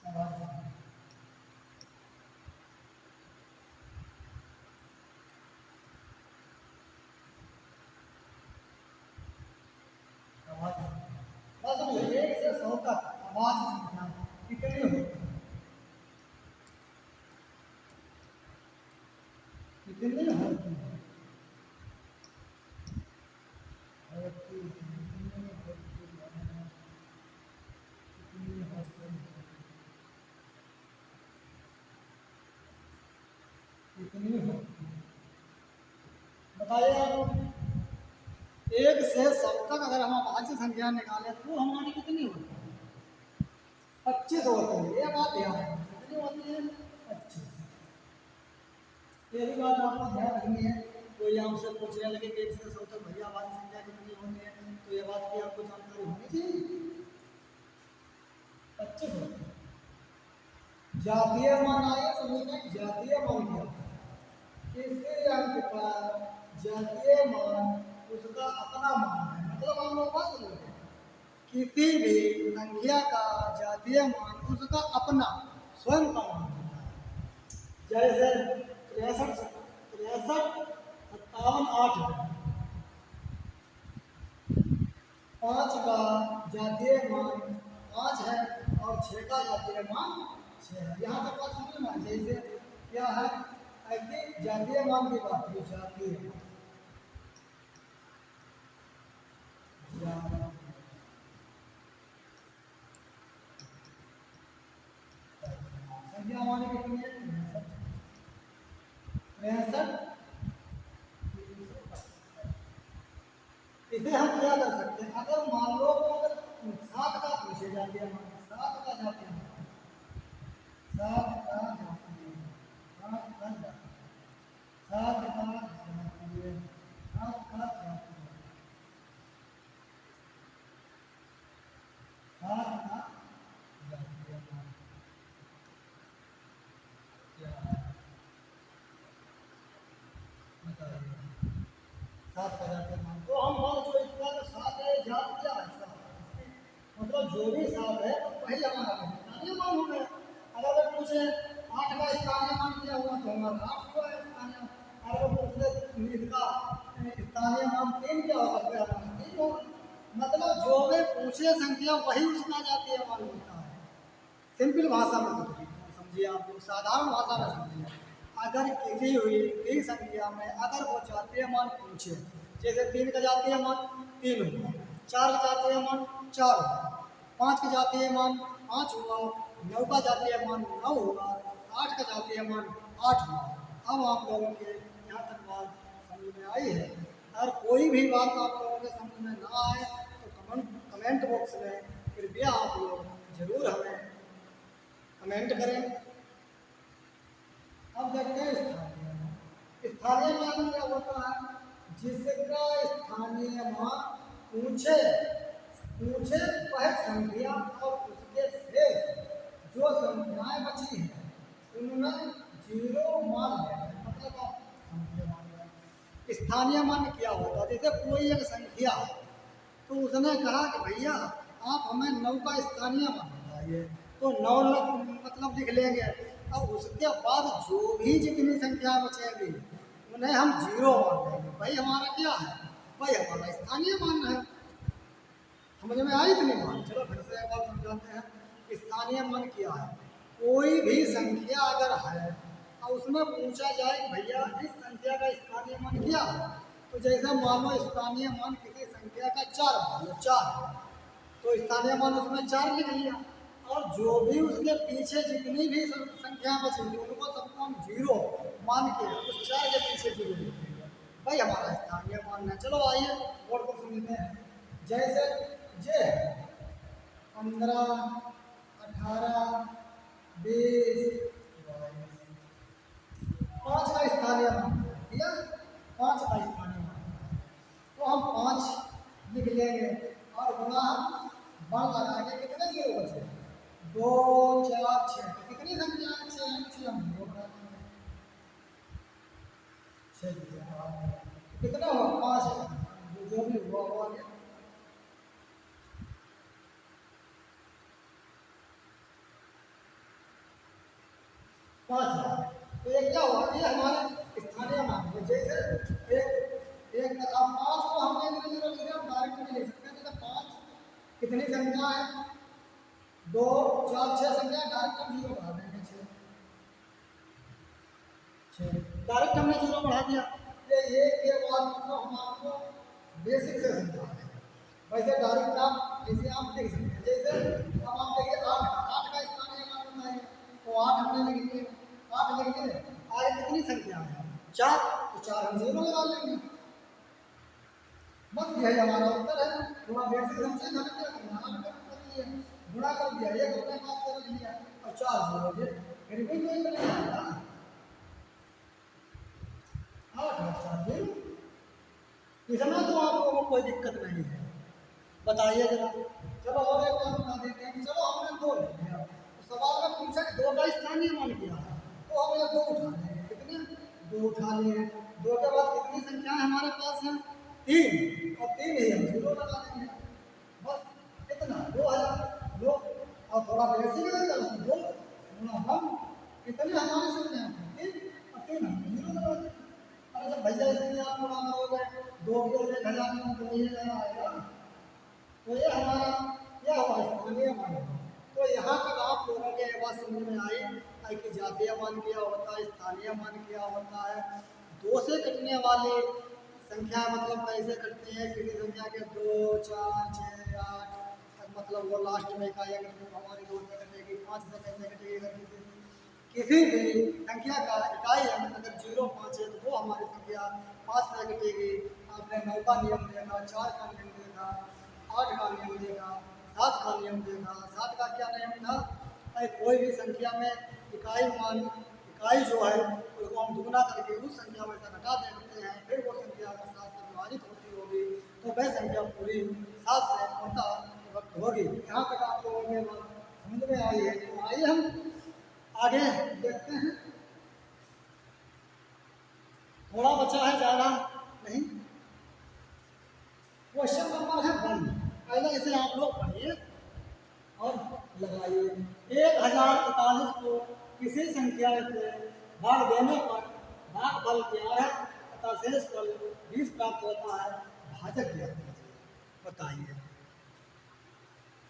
[SPEAKER 1] अभाज्य संख्या। मतलब 1 से 100 तक अभाज्य संख्या कितनी होती है? कितनी होती है? कितनी होती है बताइए आप। 1 से 100 तक अगर हम अभाज्य संख्या निकालें तो हमारी कितनी होती है? 25 होती है। ये बात ध्यान है। कितनी होती है? 25। ये भी बात आपको ध्यान रखनी है। कोई हमसे पूछने लगे कि 1 से 100 तक भैया अभाज्य संख्या कितनी होती है, तो ये बात की आपको जानकारी होनी चाहिए। 25 होती है। जातीय मान आया समझ में। जातीय मान क्या है? किसी अंक का जातीय मान उसका अपना मान है। मतलब हम लोग बात समझ रहे हैं, किसी भी संख्या का जातीय मान उसका अपना स्वयं का मान होता है। जैसे 63, 57, 8 है। 5 का जातीय मान 5 है और 6 का जातीय मान 6 है। यहाँ तक बात समझ में। जैसे क्या है ऐसे जातीय मान की बात है। जातीय संख्या हमारी कितनी है? 63। इसे हम क्या कर सकते हैं? अगर मान लो अगर 7 का पूछे जाते हैं, 7 का जाते हैं, 7 का जाते हैं, 7 का जाते हैं, 7 का जाते हैं, 7 का जाते हैं, 7 का जाते हैं, क्या बताइए? 7 का जाते हैं तो हम मान जो इसका जो 7 है जात क्या है? मतलब जो भी 7 है वही हमारा स्थानीय मान हो गया। अगर पूछे 8 का स्थानीय मान क्या हुआ तो हमारा 8 हुआ है स्थानीय। अगर पूछे इसका स्थानीय मान 3 क्या होगा तो हमारा 3 होगा। मतलब जो भी पूछे संख्या वही उसका जातीय मान होता है। सिंपल भाषा में समझिए, आप लोग साधारण भाषा में समझिए। अगर किसी हुई भी संख्या में अगर वो जातीय मान पूछे, जैसे 3 का जातीय मान 3 हुआ, 4 का जातीय मान 4 हुआ, 5 का जातीय मान 5 हुआ, 9 का जातीय मान 9 हुआ, 8 का जातीय मान 8 हुआ। अब आप लोगों के यहाँ तक बात समझ में आई है। अगर कोई भी बात आप लोगों के समझ में ना आए तो कमेंट बॉक्स में कृपया आप लोग जरूर हमें कमेंट करें। अब देखते हैं स्थानीय मान। स्थानीय मान क्या होता है? जिसका स्थानीय मान पूछे वह संख्या और उसके शेष जो संख्याएं बची हैं उनमें 0 मान लेना। मतलब आप संख्या मान स्थानीय मान क्या होता है? जैसे कोई एक संख्या तो उसने कहा कि भैया आप हमें 9 का स्थानीय मान बताइए, तो 9 मतलब लिख लेंगे। अब उसके बाद जो भी जितनी संख्या बचेगी उन्हें हम 0 मान लेंगे। भाई हमारा क्या है? भाई हमारा स्थानीय मान है। समझ में आई इतनी बात? चलो फिर से एक बार समझाते हैं। स्थानीय मान क्या है? कोई भी संख्या अगर है और उसमें पूछा जाए कि भैया इस संख्या का स्थानीय मान क्या है, तो जैसे मान लो स्थानीय मान किसी संख्या का 4 मान लो 4, तो स्थानीय मान उसमें 4 लिख लिया और जो भी उसके पीछे जितनी भी संख्या बचेगी उनको सबको हम 0 मान के उस 4 के पीछे 0 लिख देंगे। भाई हमारा स्थानीय मान है। चलो आइए बोर्ड को समझते हैं। जैसे जे 15, 18, 20, 5 का स्थानीय मान दिया, 5 का स्थानीय मान तो हम 5 लिख लेंगे और गुणा हम 1 लगा के कितने 0 बचे? 2, 4, 6। कितनी संख्या है? 6 हम 0 बना देंगे। 6 दिया, कितना हुआ 5 है, जो भी हुआ वो आ गया। 5 तो ये क्या हुआ, ये हमारे स्थानीय मान है। जैसे एक एक अब 5 को हमने अंग्रेजी में लिखा, हम डायरेक्ट भी लिख सकते हैं। जैसे 5 कितनी संख्या है, 2 4 6 संख्या, डायरेक्ट हम 0 बढ़ा देंगे। 6 डायरेक्ट हमने 0 बढ़ा दिया। ये के बाद मतलब हम आपको बेसिक से समझा रहे हैं। वैसे डायरेक्ट आप ऐसे आप लिख सकते हैं। जैसे अब आप देखिए 8 का स्थानीय मान बताइए, तो 8 हमने लिख दिए, 8 लिख दिए। आगे कितनी संख्या है, 4, तो 4 हम 0 लगा लेंगे। बस यही हमारा उत्तर है। थोड़ा बेसिक समझे, हमें क्या करना है, गुणा कर दिया, ये अपने पास से रख लिया और 4 जोड़ दिए, फिर भी नहीं बनेगा। 8 और 4 0, इसमें तो आप लोगों को कोई दिक्कत नहीं है। बताइए जरा। चलो और एक बात बता देते हैं कि चलो हमने 2 ले लिया, तो सवाल में पूछा कि 2 का स्थानीय मान किया है, तो हम ये 2 उठा लेंगे। कितने, 2 उठा लिए। 2 के बाद कितनी संख्या हमारे पास है, 3, और 3 ही हम 0 लगा देंगे। बस कितना, 2 है, 2 और थोड़ा बेसिक है, 2 गुणा हम कितने हमारे संख्या है, 3 और 3 हम 0 लगा देंगे। अरे जब भैया इसलिए आप गुणा करोगे 2 के 1000 में तो ये आएगा, तो ये हमारा क्या हुआ, स्थानीय मान। तो यहाँ तक आप लोगों के बात समझ में आई कि जातीय मान क्या होता है, स्थानीय मान क्या होता है। 2 से कटने वाली संख्या मतलब कैसे कटती है, किसी संख्या के 2 4 6 8 मतलब वो लास्ट में इकाई अगर हमारी 2 से कटेगी, 5 से कैसे कटेगी, अगर किसी भी संख्या का इकाई अंक अगर 0 5 है, तो वो हमारी संख्या 5 से कटेगी। आपने 9 का नियम देखा, 4 का नियम देखा, 8 का नियम देखा, 7 का नियम देखा। 7 का क्या नियम था, कोई भी संख्या में इकाई जो है उसको हम दुगना करके उस संख्या में से घटा देते हैं, फिर वो संख्या अगर 7 से विभाजित होती होगी तो वह संख्या पूरी 7 से अंततः विभक्त होगी। यहाँ तक आप लोगों के समझ में आई है। तो आइए हम आगे देखते हैं, थोड़ा बचा है, ज़्यादा नहीं। क्वेश्चन नंबर है 1, पहले इसे आप लोग पढ़िए और लगाइए। 1041 को किसी संख्या से भाग देने पर भागफल 11 तथा शेष फल 20 प्राप्त होता है, भाजक ज्ञात कीजिए। बताइए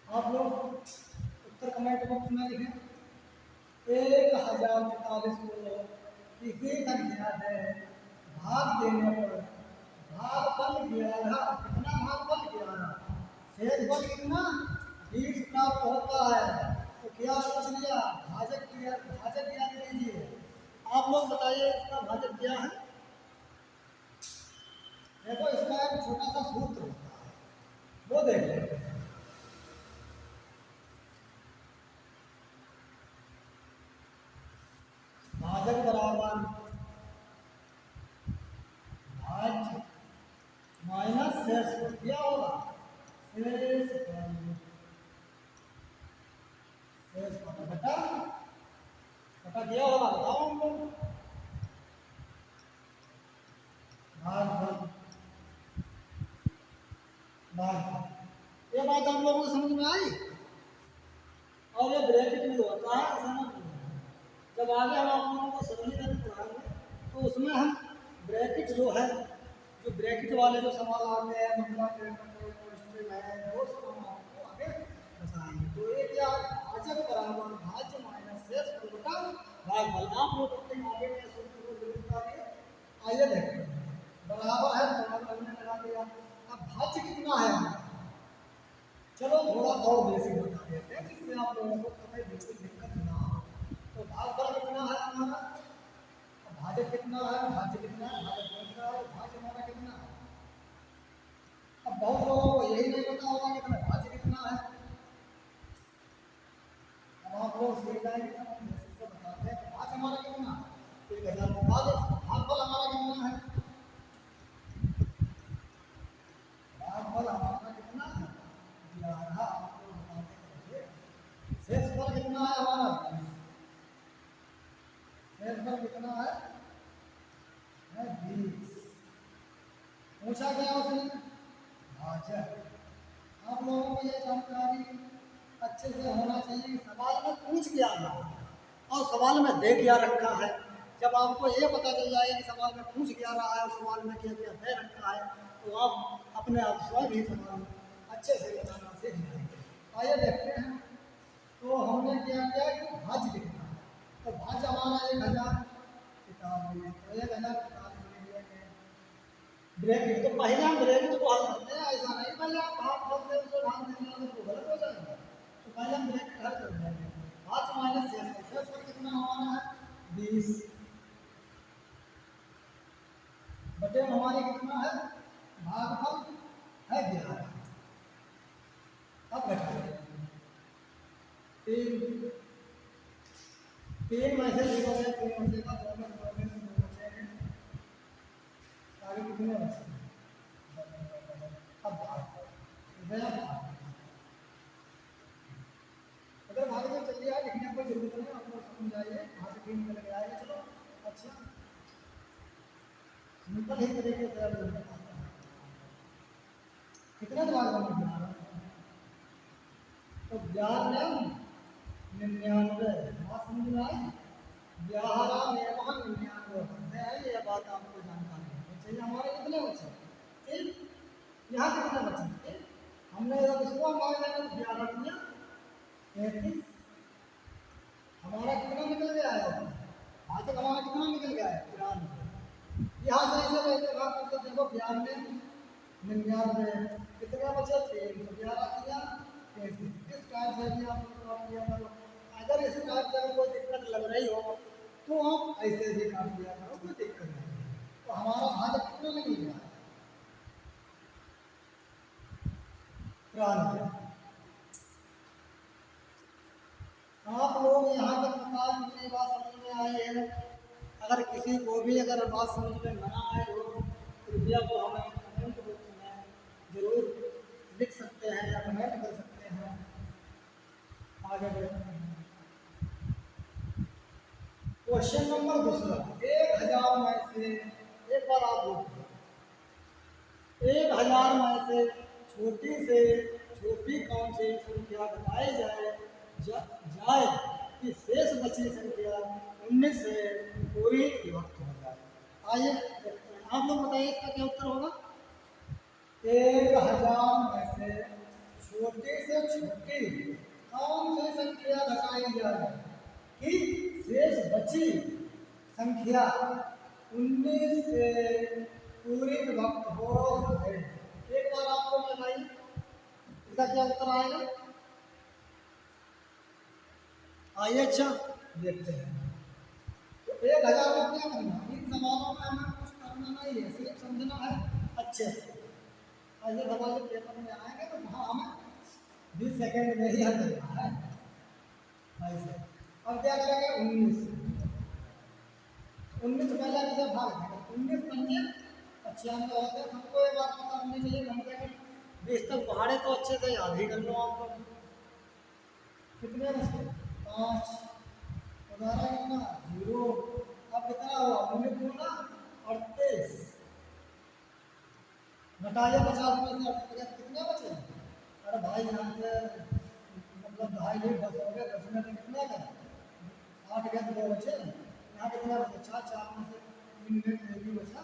[SPEAKER 1] आप लोग, उत्तर कमेंट बॉक्स में लिखें। 1041 को किसी संख्या से भाग देने पर भागफल 11, कितना भागफल 11, शेष फल कितना 20 प्राप्त होता है। तो क्या पूछ लिया, भाजक ज्ञात कीजिए। आप लोग बताइए इसका भाजक क्या है। देखो इसका एक छोटा सा सूत्र होता है, वो देख लेते हैं। भाजक बराबर भाज्य माइनस शेष फल, क्या होगा, शेष फल बटा क्या होगा, बताओ हम लोग, भागफल। ये बात हम लोगों को समझ में आई। और ये ब्रैकेट भी होता है, समझ जब आगे हम आप लोगों को सरलीकरण पढ़ाएंगे तो उसमें हम ब्रैकेट जो है, जो ब्रैकेट वाले जो सवाल आते हैं मतलब है, वो सब हम आपको आगे बताएंगे। तो ये क्या, भाजक बराबर भाज्य माइनस शेष फल बटा भागफल। आप लोग अपने आगे में सूत्र को जरूर बताइए। आइए देखते हैं, बराबर है बराबर हमने लगा दिया। अब भाज्य कितना है हमारा, चलो थोड़ा और बेसिक बता देते हैं जिससे आप लोगों को कभी बिल्कुल दिक्कत ना हो। तो भागफल कितना है हमारा, भाजक कितना है, भाज्य कितना है, भाजक कितना है, भाज्य हमारा कितना है। अब बहुत लोगों को यही नहीं पता होगा कि भाज्य कितना है। अब आप लोग सीख जाएंगे तो हम बेसिक से बताते हैं कि भाज्य हमारा कितना है, 1045। भागफल हमारा कितना है, भागफल हमारा कितना है 11। आप लोग बताते रहिए। शेष फल कितना है हमारा, शेष फल कितना है है 20। पूछा गया उसने भाजक। आप लोगों को ये जानकारी अच्छे से होना चाहिए। सवाल में पूछ क्या रहा है और सवाल में दे क्या रखा है। जब आपको ये पता चल जाएगा कि सवाल में पूछ क्या रहा है और सवाल में क्या क्या दे रखा है, तो आप अपने आप स्वयं ही सवाल अच्छे से बताना सीख जाएंगे। आइए देखते हैं। तो हमने क्या किया कि भाज्य लिखना है। तो भाज्य हमारा 1000 41, तो 1000 41 ब्रैकेट। तो पहले हम ब्रैकेट को हल करते हैं, ऐसा नहीं पहले आप भाग बोलते हैं उसको भाग देंगे तो गलत हो जाएगा। तो पहले हम ब्रैकेट हल कर देंगे। 5 माइनस 6, 6 पर कितना हमारा है 20 बटे हमारे कितना है भागफल है 11। अब घटाइए 3 3 में से 0 है, 3 में से का 2 में 2 में 2 बचेंगे। आगे कितने बचे? अब गया अगर भाग में चलिए आए लिखने की जरूरत नहीं, आपको समझ आइए वहाँ से 3 निकल के आएगा। चलो अच्छा सिंपल ही तरीके से आप कितने दिमाग में बना रहा तो 11 99 बात समझ में आई। 11 99 है। ये बात आपको जानकारी होनी चाहिए। हमारे कितने बचे? यहाँ कितने बचे? हमने इसको हमारे 11 दिया 33। हमारा कितना निकल गया है? आज तक हमारा कितना निकल गया है? 93। यहाँ से ऐसे लेके भाग करके देखो 92 99 कितने बचे? 3 तो 11 किया 33। इस टाइप से भी आप काट लिया करो। अगर इस टाइप से कोई दिक्कत लग रही हो तो आप ऐसे भी काट लिया करो, कोई दिक्कत नहीं। तो हमारा भाजक कितना निकल गया? 93। आप लोग यहाँ तक बता मुझे बात समझ में आई है। अगर किसी को भी अगर बात समझ में ना आए हो कृपया तो हमें कमेंट बॉक्स में जरूर लिख सकते हैं या कमेंट कर सकते हैं। आगे बढ़ते हैं। क्वेश्चन नंबर दूसरा। 1000 में से एक बार आप बोलो 1000 में से छोटी से छोटी कौन सी संख्या बताई जाए कि शेष बची संख्या 19 से कोई विभक्त हो जाए। आइए आप लोग बताइए इसका क्या उत्तर होगा। 1000 में से छोटी से छोटी कौन सी संख्या घटाई जाए कि शेष बची संख्या 19 से पूरी विभक्त हो जाए। एक बार आपको बताइए इसका क्या उत्तर आएगा। आइए अच्छा देखते हैं। तो 1000 में क्या करना, इन सवालों में हमें कुछ करना नहीं है, सिर्फ समझना है अच्छे से। ऐसे सवाल पेपर में आएंगे तो वहाँ हमें 20 सेकेंड में ही हल करना है ऐसे। अब क्या करेंगे 19 पहले किसे भाग देंगे। 19 पंजे 95 होते हैं। सबको ये बात पता होनी चाहिए। कम से कम 20 तक पहाड़े तो अच्छे से याद ही कर लो आप लोग। कितने बचे? 5 11 कितना 0। अब कितना हुआ 19 दूना 38 घटाइए 50 में से 38 कितने बचे? अरे भाई यहाँ से मतलब 2.5 10 हो गए। 10 में से कितने गए? 8 गए 2 बचे। यहाँ कितना बचे? 4 4 में से 3 गए 1 भी बचा।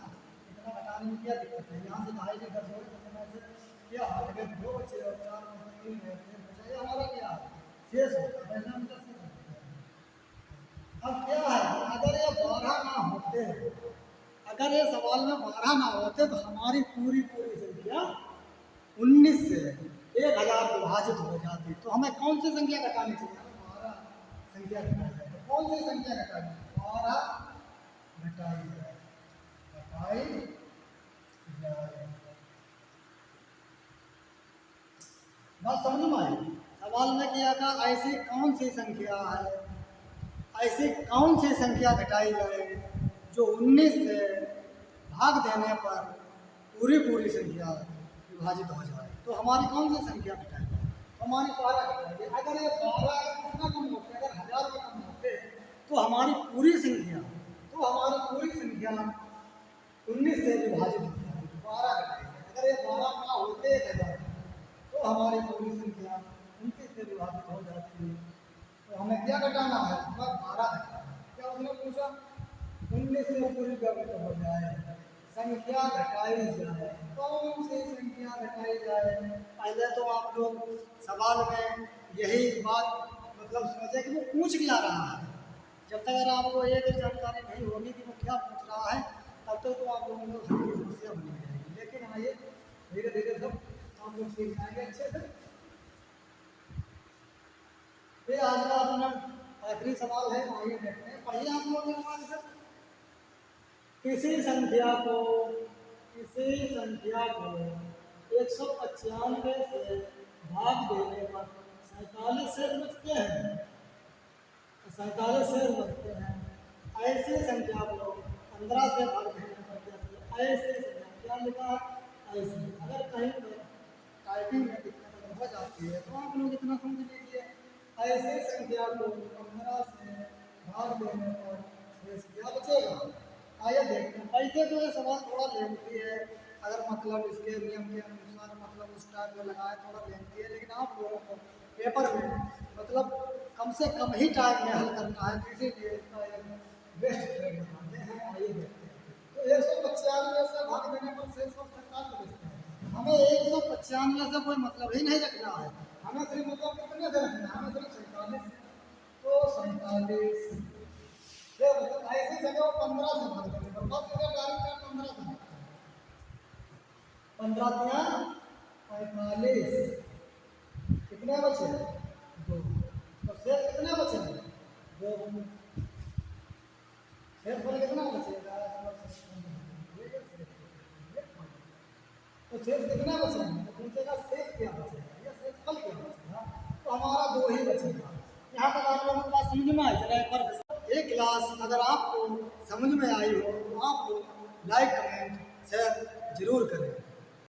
[SPEAKER 1] इतना घटाने में क्या दिक्कत है? यहाँ से 2.5 10 हो गए। 10 में से क्या 8 गए 2 बचे और 4 में से 3 गए 1 बचा। ये हमारा क्या शेष होता है। अब क्या है अगर ये 12 ना होते, अगर ये सवाल में 12 ना होते तो हमारी पूरी संख्या 19 से 1000 विभाजित हो जाती। तो हमें कौन सी संख्या घटानी चाहिए? 12 संख्या घटाई जाए। तो कौन सी संख्या घटाई? 12 घटाई जाए। बात समझ में आई। सवाल में किया था ऐसी कौन सी संख्या है, ऐसी कौन सी संख्या घटाई जाए जो 19 से भाग देने पर पूरी संख्या विभाजित हो जाए। तो हमारी कौन सी संख्या घटाई जाए? हमारी 12 घटाई जाए। अगर ये 12 कितना कम होते, अगर 1000 में कम होते तो हमारी पूरी संख्या 19 से विभाजित होता है, 12 घटाएंगे। अगर ये 12 ना होते 1000 तो हमारी पूरी संख्या 29 से विभाजित हो जाती है। तो हमें क्या घटाना है? हमें 12 घटाना है। क्या उसने पूछा? 19 से पूरी व्यक्त हो जाए, संख्या घटाई जाए, कौन सी संख्या घटाई जाए? पहले तो आप लोग सवाल में यही बात मतलब सोचे कि वो पूछ क्या रहा है। जब तक अगर आपको ये भी जानकारी नहीं होगी कि वो क्या पूछ रहा है, तब तक तो आप लोगों को हर की समस्या बनी रहेगी। लेकिन आइए धीरे धीरे सब आप लोग सीख जाएंगे अच्छे से। ये आज का अपना आखिरी सवाल है, आइए देखते हैं। पढ़िए आप लोग हमारे साथ। किसी संख्या को 195 से भाग देने पर 47 शेर बचते हैं, 47 शेर बचते हैं। ऐसी संख्या को 15 से भाग देने पर जैसे ऐसी संख्या क्या लिखा? ऐसी। अगर कहीं पर टाइपिंग में दिक्कत हो जाती है तो आप लोग इतना समझ लीजिए, ऐसी संख्या को 15 से भाग देने पर शेष क्या बचेगा? आइए देखते हैं। ऐसे तो ये सवाल थोड़ा लेंथी है, अगर मतलब इसके नियम के अनुसार मतलब उस टाइप में लगाए थोड़ा लेंथी है, लेकिन आप लोगों को पेपर में मतलब कम से कम ही टाइम में हल करना है, इसीलिए इसका एक बेस्ट ट्रेड बनाते हैं। आइए देखते हैं। तो 195 से भाग देने पर शेष को 47 बचते हैं। हमें 195 से कोई मतलब ही नहीं रखना है, हमें सिर्फ मतलब कितने से रखना है? हमें सिर्फ 47 से। तो 47 मतलब ऐसी जगह वो 15 से भाग देंगे, तो बस इधर डायरेक्ट 15 से 15 या 45, कितने बचे? 2। तो शेष कितने बचेंगे? 2। शेष फल कितना बचेगा? तो शेष कितना बचेगा? तो पूछेगा शेष क्या बचेगा या शेष फल क्या बचेगा? तो हमारा 2 ही बचेगा। यहाँ तक आप लोगों को बात समझ में आई? चला एक बार ये क्लास अगर आपको समझ में आई हो तो आप लोग लाइक, कमेंट, शेयर जरूर करें।